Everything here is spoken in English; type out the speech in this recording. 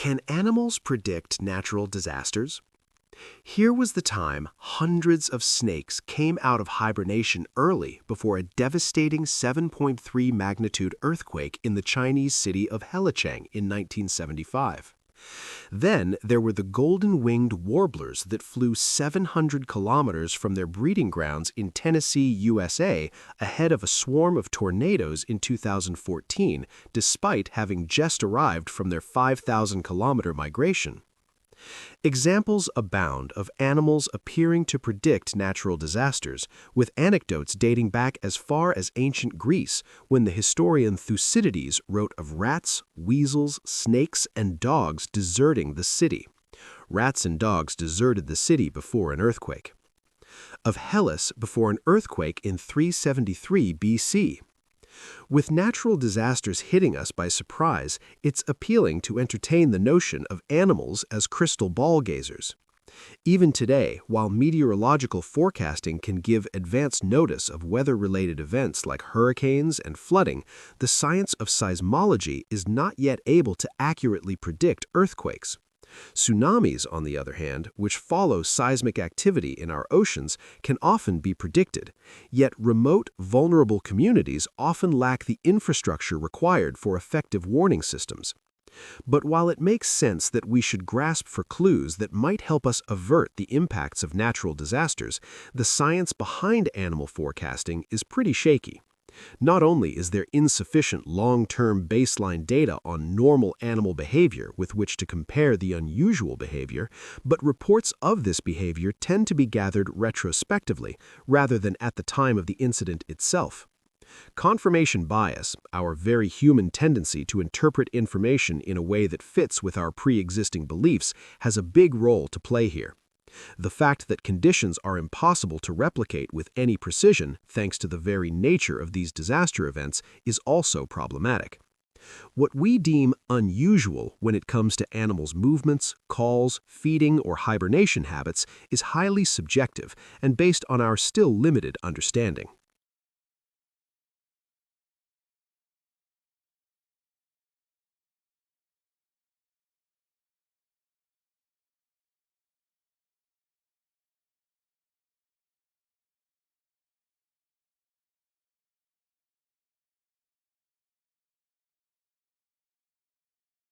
Can animals predict natural disasters? Here was the time hundreds of snakes came out of hibernation early before a devastating 7.3 magnitude earthquake in the Chinese city of Haicheng in 1975. Then there were the golden-winged warblers that flew 700 kilometers from their breeding grounds in Tennessee, USA, ahead of a swarm of tornadoes in 2014, despite having just arrived from their 5,000-kilometer migration. Examples abound of animals appearing to predict natural disasters, with anecdotes dating back as far as ancient Greece, when the historian Thucydides wrote of rats, weasels, snakes, and dogs deserting the city. Rats and dogs deserted the city before an earthquake. Of Hellas before an earthquake in 373 BC. With natural disasters hitting us by surprise, it's appealing to entertain the notion of animals as crystal ball gazers. Even today, while meteorological forecasting can give advance notice of weather-related events like hurricanes and flooding, the science of seismology is not yet able to accurately predict earthquakes. Tsunamis, on the other hand, which follow seismic activity in our oceans, can often be predicted, yet remote, vulnerable communities often lack the infrastructure required for effective warning systems. But while it makes sense that we should grasp for clues that might help us avert the impacts of natural disasters, the science behind animal forecasting is pretty shaky. Not only is there insufficient long-term baseline data on normal animal behavior with which to compare the unusual behavior, but reports of this behavior tend to be gathered retrospectively rather than at the time of the incident itself. Confirmation bias, our very human tendency to interpret information in a way that fits with our pre-existing beliefs, has a big role to play here. The fact that conditions are impossible to replicate with any precision, thanks to the very nature of these disaster events, is also problematic. What we deem unusual when it comes to animals' movements, calls, feeding, or hibernation habits is highly subjective and based on our still limited understanding.